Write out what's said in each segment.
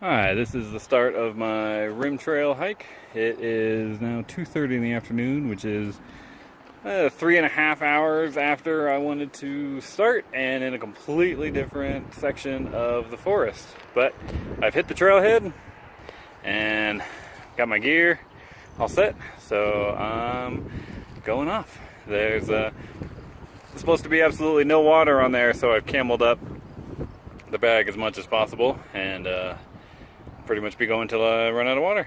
Hi, this is the start of my rim trail hike. It is now 2:30 in the afternoon, which is 3.5 hours after I wanted to start and in a completely different section of the forest. But I've hit the trailhead and got my gear all set, so I'm going off. There's supposed to be absolutely no water on there, so I've cameled up the bag as much as possible and pretty much be going till I run out of water.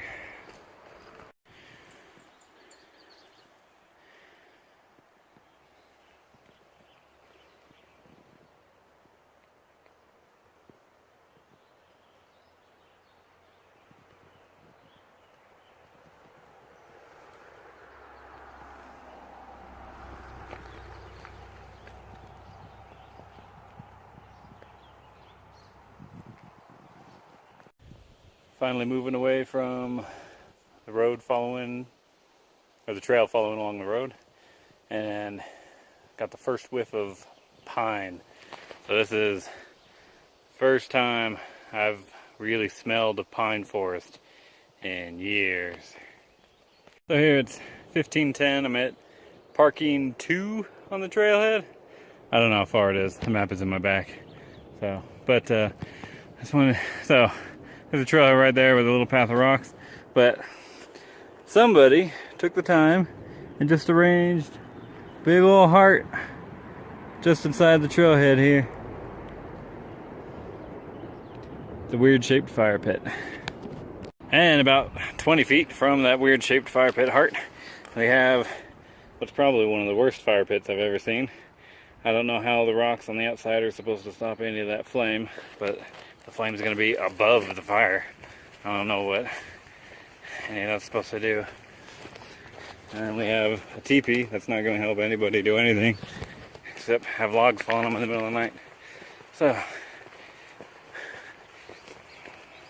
Finally moving away from the road following, or the trail following along the road, and got the first whiff of pine. So this is first time I've really smelled a pine forest in years. So here it's 15:10. I'm at parking 2 on the trailhead. I don't know how far it is. The map is in my back. So, but I just wanted, so there's a trail right there with a little path of rocks, but somebody took the time and just arranged a big old heart just inside the trailhead here. The weird shaped fire pit. And about 20 feet from that weird shaped fire pit heart, we have what's probably one of the worst fire pits I've ever seen. I don't know how the rocks on the outside are supposed to stop any of that flame, but the flame's going to be above the fire. I don't know what any of that's supposed to do. And we have a teepee that's not going to help anybody do anything except have logs falling on them in the middle of the night. So,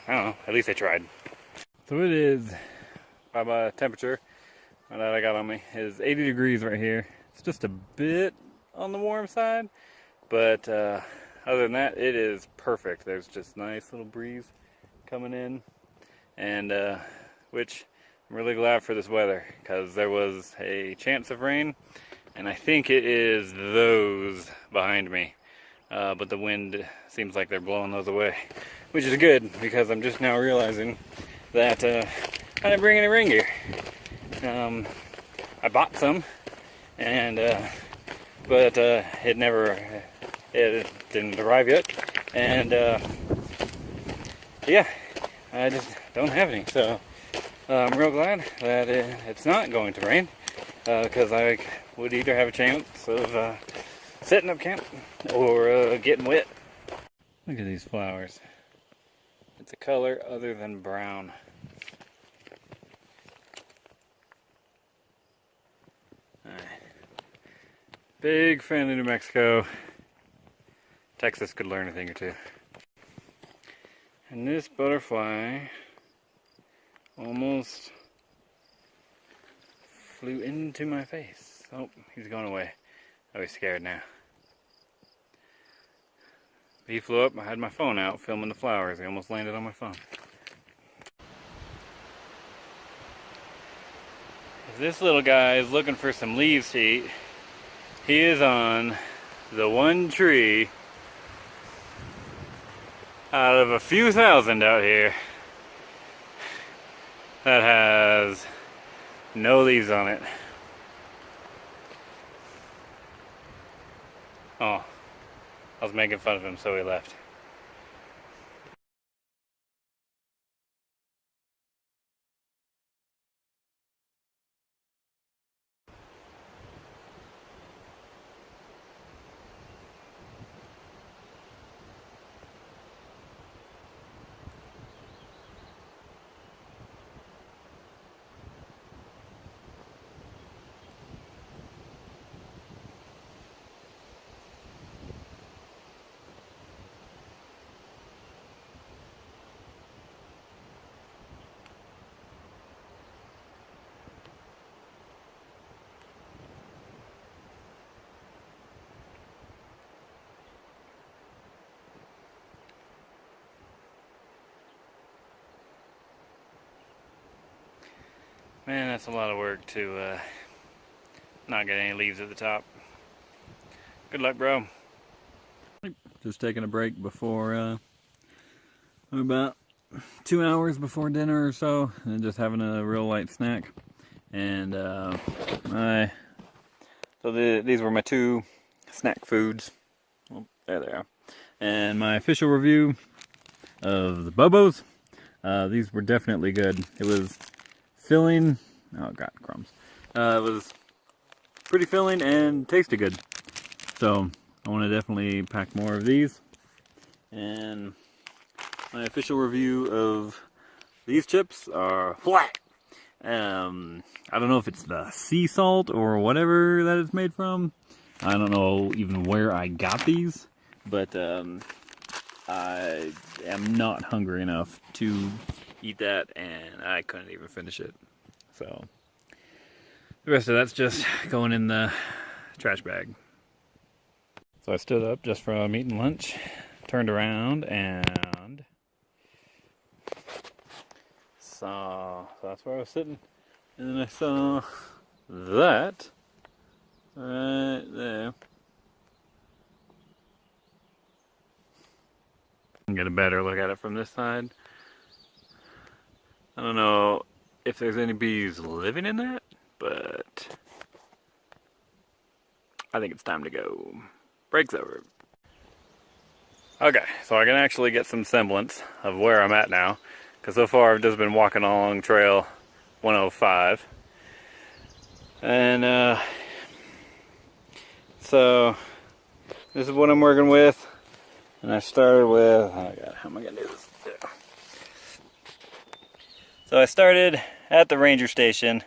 I don't know, at least I tried. So it is, by my temperature that I got on me, is 80 degrees right here. It's just a bit on the warm side, but other than that, it is perfect. There's just nice little breeze coming in, and which I'm really glad for this weather, because there was a chance of rain, and I think it is those behind me, but the wind seems like they're blowing those away, which is good, because I'm just now realizing that I didn't bring any rain gear. I bought some, and but it didn't arrive yet, and yeah, I just don't have any. So I'm real glad that it's not going to rain, because I would either have a chance of setting up camp or getting wet. Look at these flowers. It's a color other than brown. Alright. Big fan of New Mexico. Texas could learn a thing or two. And this butterfly almost flew into my face. Oh, he's going away. Oh, he's scared now. He flew up, I had my phone out filming the flowers. He almost landed on my phone. If this little guy is looking for some leaves to eat, he is on the one tree out of a few thousand out here that has no leaves on it. Oh, I was making fun of him, so he left. Man, that's a lot of work to not get any leaves at the top. Good luck, bro. Just taking a break before about 2 hours before dinner or so, and just having a real light snack. And these were my 2 snack foods. Well, there they are. And my official review of the Bobos. These were definitely good. It was filling. Oh god, crumbs. It was pretty filling and tasted good. So I want to definitely pack more of these. And my official review of these chips are flat. I don't know if it's the sea salt or whatever that it's made from. I don't know even where I got these, but I am not hungry enough to eat that, and I couldn't even finish it. So the rest of that's just going in the trash bag. So I stood up just from eating lunch, turned around, and saw, so that's where I was sitting, and then I saw that right there. Get a better look at it from this side. I don't know if there's any bees living in that, but I think it's time to go. Break's over. Okay, so I can actually get some semblance of where I'm at now, because so far I've just been walking along trail 105. And so this is what I'm working with. And I started with, oh god, how am I gonna do this? Yeah. So I started at the ranger station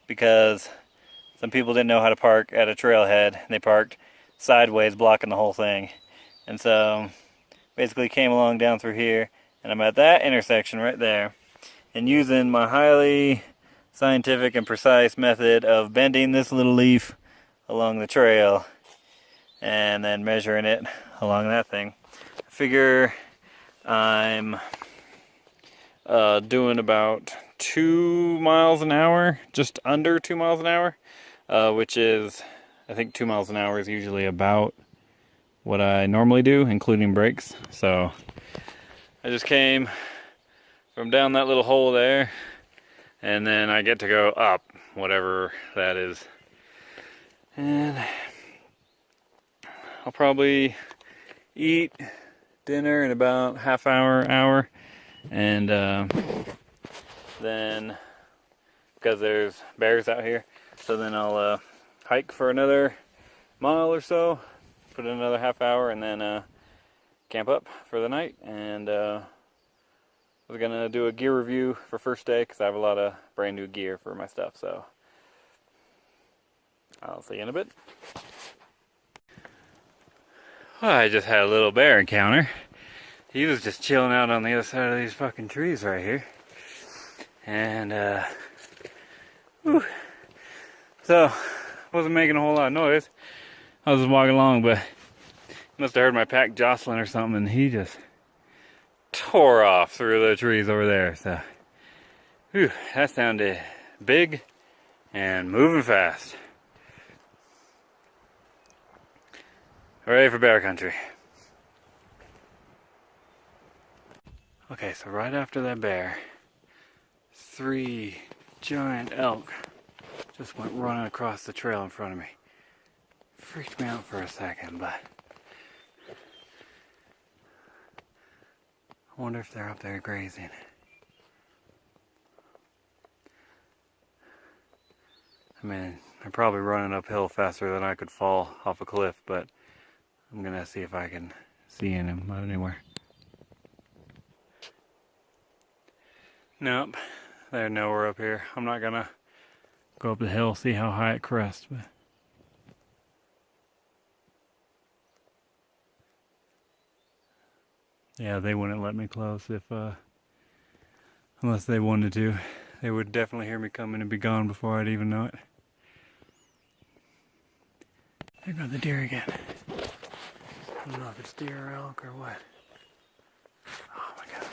because some people didn't know how to park at a trailhead. They parked sideways, blocking the whole thing. And so basically came along down through here, and I'm at that intersection right there. And using my highly scientific and precise method of bending this little leaf along the trail and then measuring it along that thing. Figure I'm doing about 2 miles an hour, just under 2 miles an hour, which is, I think 2 miles an hour is usually about what I normally do, including brakes. So I just came from down that little hole there, and then I get to go up, whatever that is. And I'll probably eat dinner in about half hour, and then because there's bears out here, so then I'll hike for another mile or so, put in another half hour, and then camp up for the night. And I was gonna do a gear review for first day because I have a lot of brand new gear for my stuff, so I'll see you in a bit. Well, I just had a little bear encounter. He was just chilling out on the other side of these fucking trees right here. And, whew. So, wasn't making a whole lot of noise. I was just walking along, but he must have heard my pack jostling or something, and he just tore off through the trees over there. So, whew, that sounded big and moving fast. Ready for bear country. Okay, so right after that bear, 3 giant elk just went running across the trail in front of me. Freaked me out for a second, but I wonder if they're up there grazing. I mean, they're probably running uphill faster than I could fall off a cliff, but I'm gonna see if I can see them anywhere. Nope, they're nowhere up here. I'm not gonna go up the hill, see how high it crests, but yeah, they wouldn't let me close if unless they wanted to. They would definitely hear me coming and be gone before I'd even know it. There go the deer again. I don't know if it's deer or elk or what. Oh my god.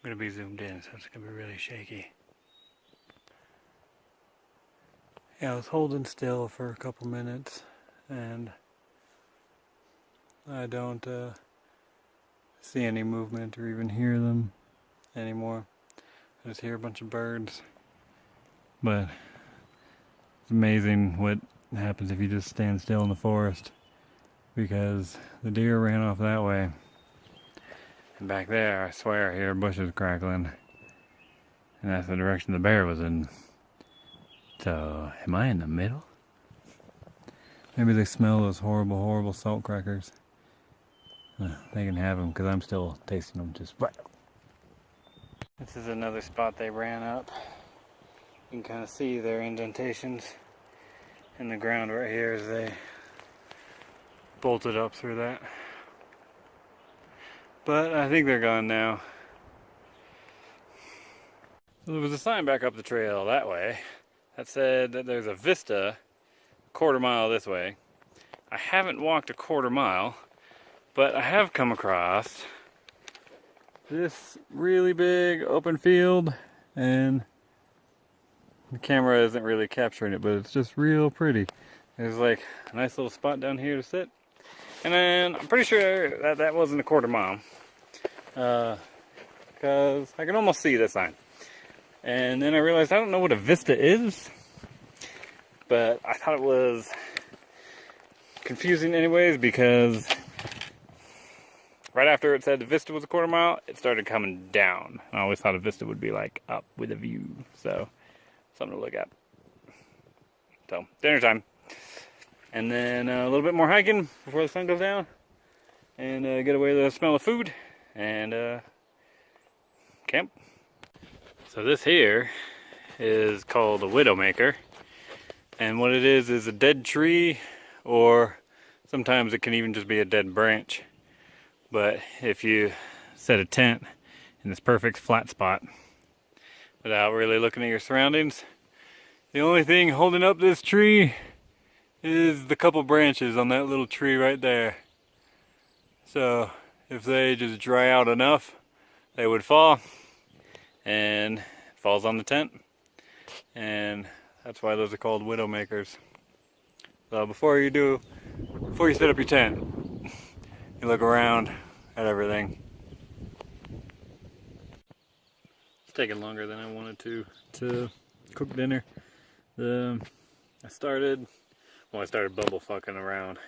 going to be zoomed in, so it's going to be really shaky. Yeah, I was holding still for a couple minutes, and I don't see any movement or even hear them anymore. I just hear a bunch of birds. But it's amazing what happens if you just stand still in the forest, because the deer ran off that way. And back there, I swear, I hear bushes crackling. And that's the direction the bear was in. So, am I in the middle? Maybe they smell those horrible, horrible salt crackers. They can have them, because I'm still tasting them just right. This is another spot they ran up. You can kind of see their indentations in the ground right here as they bolted up through that. But I think they're gone now. So there was a sign back up the trail that way that said that there's a vista a quarter mile this way. I haven't walked a quarter mile, but I have come across this really big open field, and the camera isn't really capturing it, but it's just real pretty. There's like a nice little spot down here to sit. And then I'm pretty sure that that wasn't a quarter mile, because I can almost see the sign. And then I realized I don't know what a vista is, but I thought it was confusing anyways, because right after it said the vista was a quarter mile, it started coming down. I always thought a vista would be like up with a view, so something to look at. So, dinner time. And then a little bit more hiking before the sun goes down, and get away the smell of food, and camp. So this here is called a widowmaker, and what it is a dead tree, or sometimes it can even just be a dead branch. But if you set a tent in this perfect flat spot without really looking at your surroundings, the only thing holding up this tree is the couple branches on that little tree right there. So if they just dry out enough, they would fall, and it falls on the tent, and that's why those are called widowmakers. So before you set up your tent, you look around at everything. It's taking longer than I wanted to cook dinner. I started bumble fucking around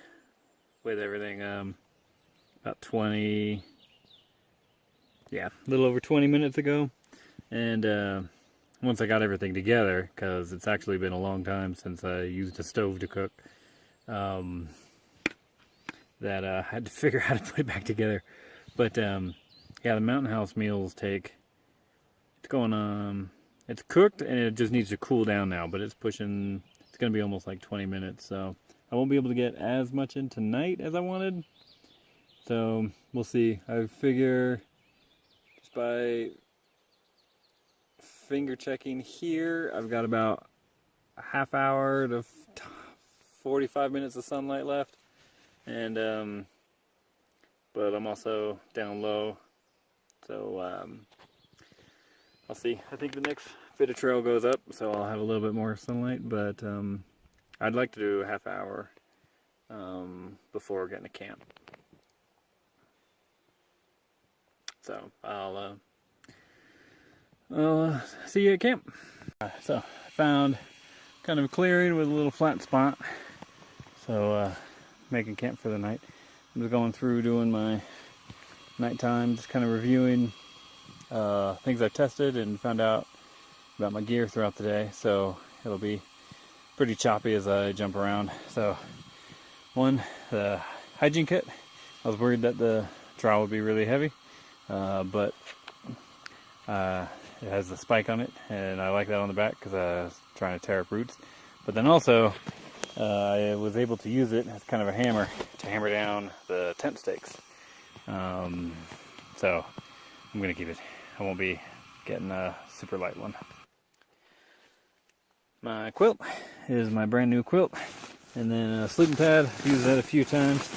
with everything about a little over 20 minutes ago. And once I got everything together, because it's actually been a long time since I used a stove to cook, that I had to figure out how to put it back together. But yeah, the Mountain House meals it's cooked and it just needs to cool down now, but it's going to be almost like 20 minutes, so I won't be able to get as much in tonight as I wanted. So we'll see. I figure just by finger checking here, I've got about a half hour to 45 minutes of sunlight left, and but I'm also down low, so I'll see. I think the next bit of trail goes up, so I'll have a little bit more sunlight, but I'd like to do a half hour before getting to camp. So I'll see you at camp. So I found kind of a clearing with a little flat spot, so making camp for the night. I'm just going through doing my nighttime, just kind of reviewing things I've tested and found out about my gear throughout the day, so it'll be pretty choppy as I jump around. So one, the hygiene kit. I was worried that the trowel would be really heavy, but it has the spike on it, and I like that on the back because I was trying to tear up roots. But then also I was able to use it as kind of a hammer to hammer down the tent stakes. So I'm gonna keep it. I won't be getting a super light one. My quilt is my brand new quilt, and then a sleeping pad. I've used that a few times,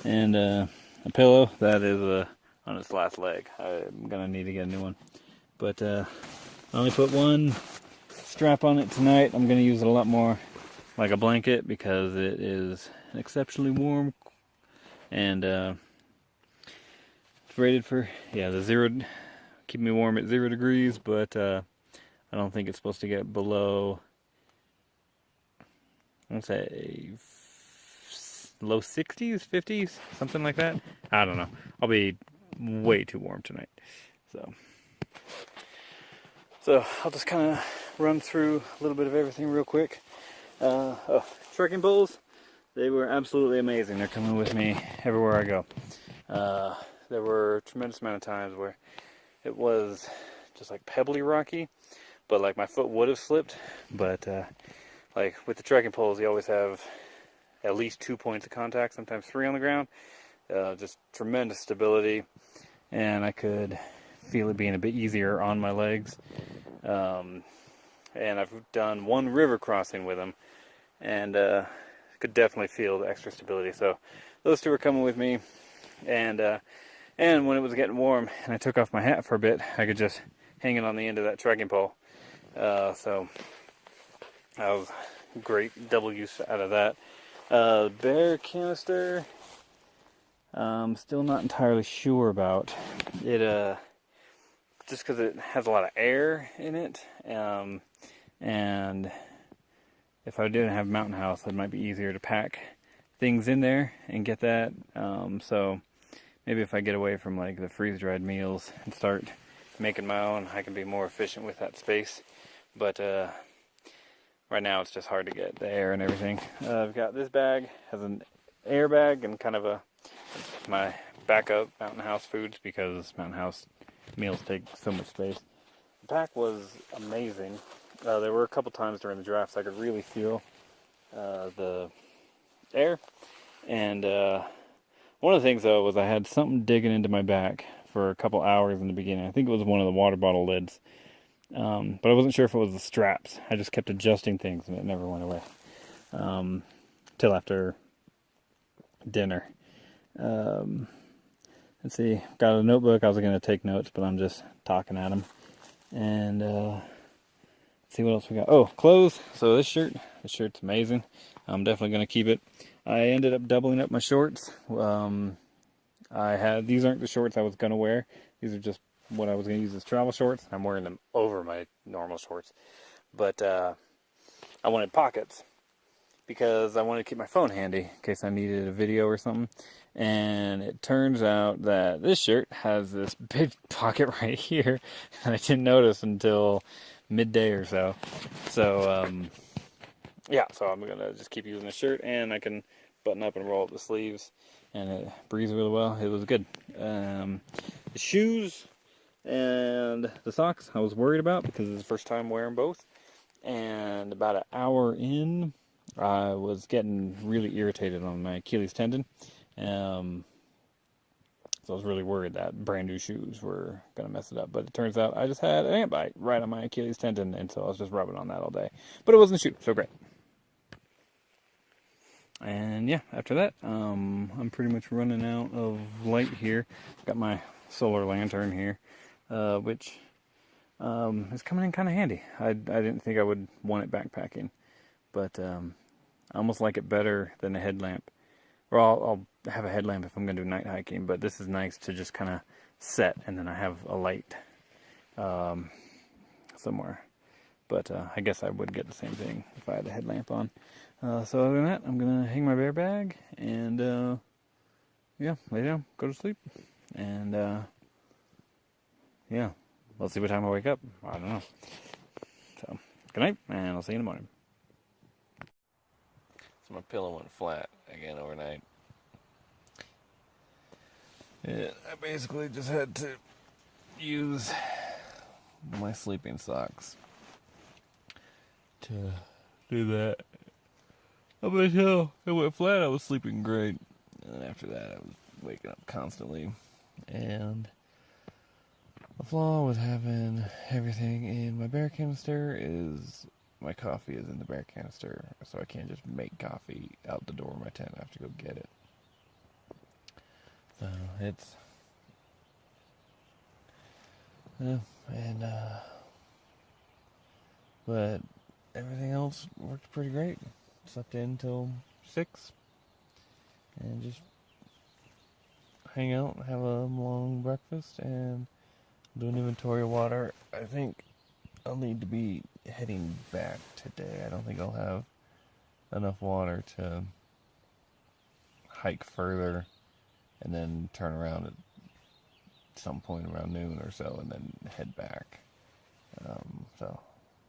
and a pillow that is on its last leg. I'm gonna need to get a new one. But I only put one strap on it tonight. I'm going to use it a lot more like a blanket because it is exceptionally warm, and it's rated for, yeah, the zero, keep me warm at 0 degrees, but I don't think it's supposed to get below, I want to say low 60s, 50s, something like that. I don't know. I'll be way too warm tonight. So I'll just kind of run through a little bit of everything real quick. Trekking poles, they were absolutely amazing. They're coming with me everywhere I go. There were a tremendous amount of times where it was just like pebbly rocky, but like my foot would have slipped. But like with the trekking poles, you always have at least 2 points of contact, sometimes 3 on the ground. Just tremendous stability, and I could feel it being a bit easier on my legs. And I've done one river crossing with them, and could definitely feel the extra stability. So those two were coming with me, and when it was getting warm and I took off my hat for a bit, I could just hang it on the end of that trekking pole. So that was great double use out of that. Bear canister, still not entirely sure about it. Just because it has a lot of air in it, and if I didn't have Mountain House, it might be easier to pack things in there and get that. So maybe if I get away from like the freeze-dried meals and start making my own, I can be more efficient with that space. But right now it's just hard to get the air and everything. I've got this bag, has an air bag and kind of my backup Mountain House foods, because Mountain House meals take so much space. The pack was amazing. There were a couple times during the drafts I could really feel the air. And one of the things though was I had something digging into my back for a couple hours in the beginning. I think it was one of the water bottle lids. But I wasn't sure if it was the straps. I just kept adjusting things and it never went away. Till after dinner. Let's see, got a notebook. I was going to take notes, but I'm just talking at them. And let's see what else we got. Oh, clothes. So this shirt's amazing. I'm definitely going to keep it. I ended up doubling up my shorts. These aren't the shorts I was going to wear. These are just what I was going to use as travel shorts. I'm wearing them over my normal shorts. But I wanted pockets because I wanted to keep my phone handy in case I needed a video or something. And it turns out that this shirt has this big pocket right here, and I didn't notice until midday or so. So, yeah, so I'm going to just keep using this shirt, and I can button up and roll up the sleeves, and it breathes really well. It was good. The shoes and the socks I was worried about because it's the first time wearing both. And about an hour in, I was getting really irritated on my Achilles tendon. So I was really worried that brand new shoes were going to mess it up. But it turns out I just had an ant bite right on my Achilles tendon, and so I was just rubbing on that all day. But it wasn't a shoe, so great. And yeah, after that, I'm pretty much running out of light here. Got my solar lantern here, which is coming in kind of handy. I didn't think I would want it backpacking, but I almost like it better than a headlamp. Or I'll have a headlamp if I'm going to do night hiking, but this is nice to just kind of set, and then I have a light somewhere. But I guess I would get the same thing if I had a headlamp on. So other than that, I'm going to hang my bear bag and, yeah, lay down, go to sleep. And, yeah, we'll see what time I wake up. I don't know. So, good night, and I'll see you in the morning. So my pillow went flat again overnight. And I basically just had to use my sleeping socks to do that. Up until it went flat, I was sleeping great. And then after that, I was waking up constantly. And the flaw with having everything in my bear canister is my coffee is in the bear canister, so I can't just make coffee out the door of my tent. I have to go get it. So And but everything else worked pretty great. Slept in till 6 and just hang out, have a long breakfast, and do an inventory of water. I think I'll need to be heading back today. I don't think I'll have enough water to hike further and then turn around at some point around noon or so and then head back. So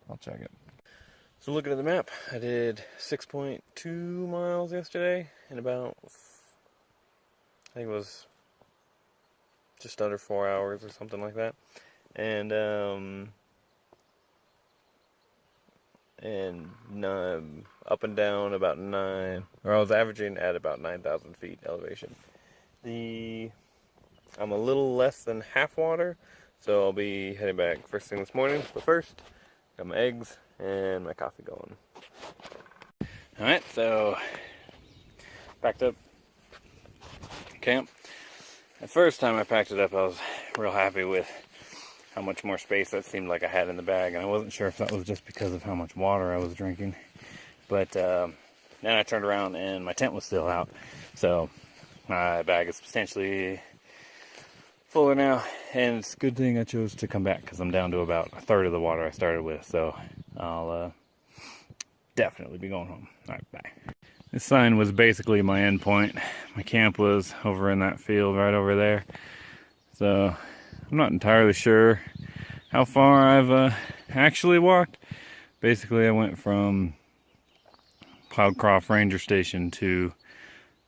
I'll check it. So looking at the map, I did 6.2 miles yesterday in about, I think it was just under 4 hours or something like that. And up and down about 9, or I was averaging at about 9,000 feet elevation. I'm a little less than half water, so I'll be heading back first thing this morning. But first, got my eggs and my coffee going. Alright, so packed up camp. The first time I packed it up, I was real happy with how much more space that seemed like I had in the bag, and I wasn't sure if that was just because of how much water I was drinking. But then I turned around and my tent was still out, so my bag is substantially fuller now, and it's a good thing I chose to come back because I'm down to about a third of the water I started with, so I'll definitely be going home. Alright, bye. This sign was basically my end point. My camp was over in that field right over there, so I'm not entirely sure how far I've actually walked. Basically, I went from Cloudcroft Ranger Station to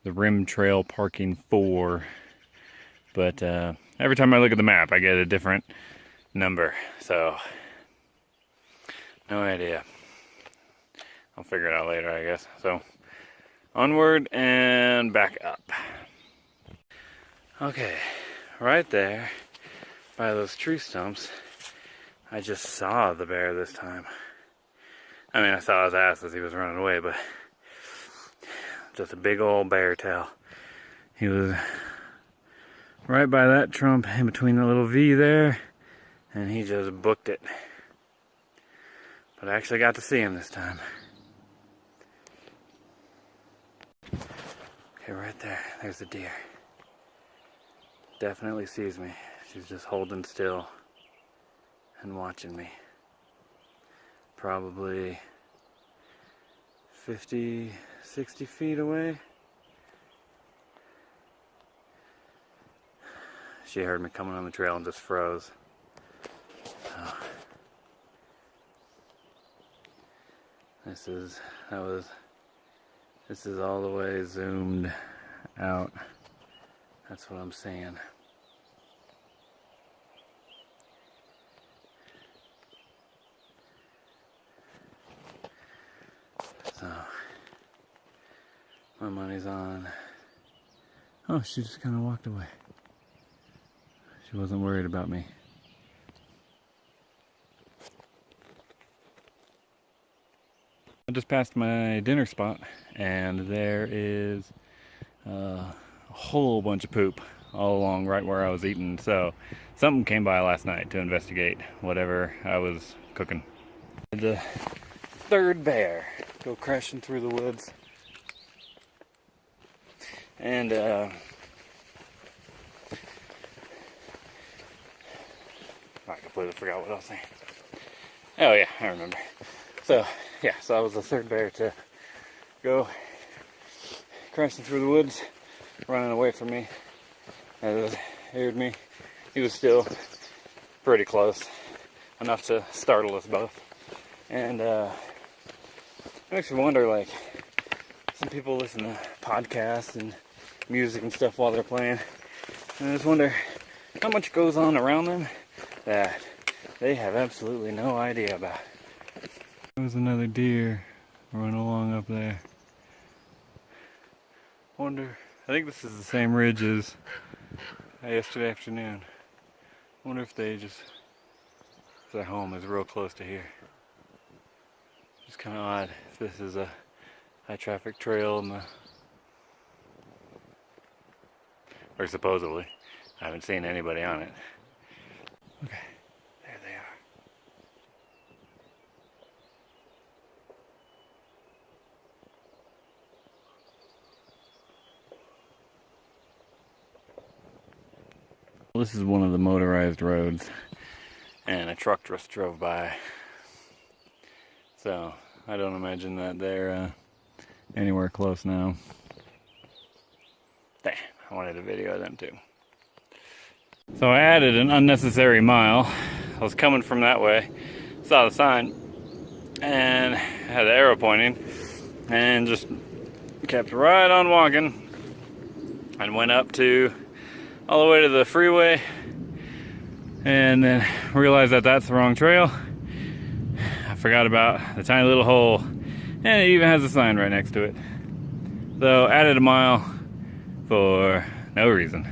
the Rim Trail Parking 4, but every time I look at the map, I get a different number, so no idea. I'll figure it out later, I guess. So onward and back up. Okay, right there by those tree stumps, I just saw the bear this time. I mean, I saw his ass as he was running away, but just a big old bear tail. He was right by that trunk in between the little V there, and he just booked it. But I actually got to see him this time. Okay, right there, there's the deer. Definitely sees me. She's just holding still and watching me. Probably 50, 60 feet away. She heard me coming on the trail and just froze. This is all the way zoomed out. That's what I'm seeing. So, my money's on. Oh, she just kind of walked away. She wasn't worried about me. I just passed my dinner spot, and there is a whole bunch of poop all along right where I was eating. So something came by last night to investigate whatever I was cooking. The third bear go crashing through the woods, and I completely forgot what I was saying. Oh yeah, I remember. So yeah, so I was the third bear to go crashing through the woods, running away from me. As it heard me, he was still pretty close, enough to startle us both. And it makes me wonder, like, some people listen to podcasts and music and stuff while they're playing, and I just wonder how much goes on around them that they have absolutely no idea about. There was another deer running along up there. I think this is the same ridge as yesterday afternoon. Wonder if their home is real close to here. It's kind of odd if this is a high traffic trail or supposedly. I haven't seen anybody on it. Okay, there This is one of the motorized roads, and a truck just drove by. So I don't imagine that they're anywhere close now. Damn, I wanted a video of them too. So I added an unnecessary mile. I was coming from that way, saw the sign, and had the arrow pointing, and just kept right on walking, and went up to all the way to the freeway, and then realized that that's the wrong trail. I forgot about the tiny little hole, and it even has a sign right next to it. So added a mile for no reason.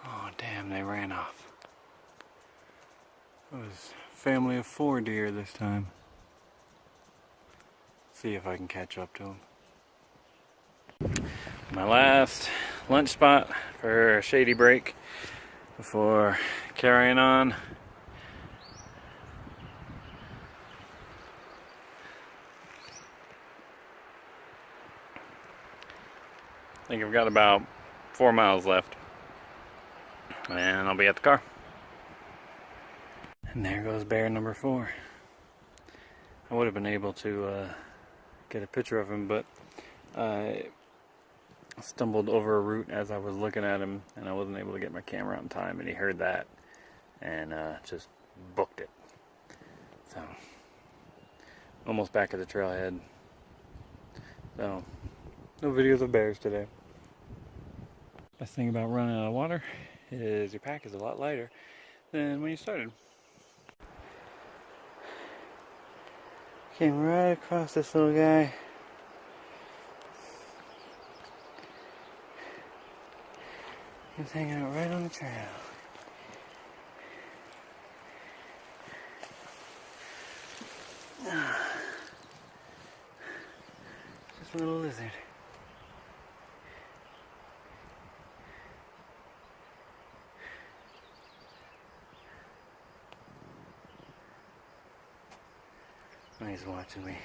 Oh damn, they ran off. It was a family of 4 deer this time. See if I can catch up to them. My last lunch spot for a shady break before carrying on. I think I've got about 4 miles left, and I'll be at the car. And there goes bear number 4. I would have been able to get a picture of him, but I stumbled over a root as I was looking at him, and I wasn't able to get my camera out in time, and he heard that and just booked it. So almost back at the trailhead. So no videos of bears today. Best thing about running out of water is your pack is a lot lighter than when you started. Came right across this little guy. He was hanging out right on the trail. Just a little lizard. He's watching me.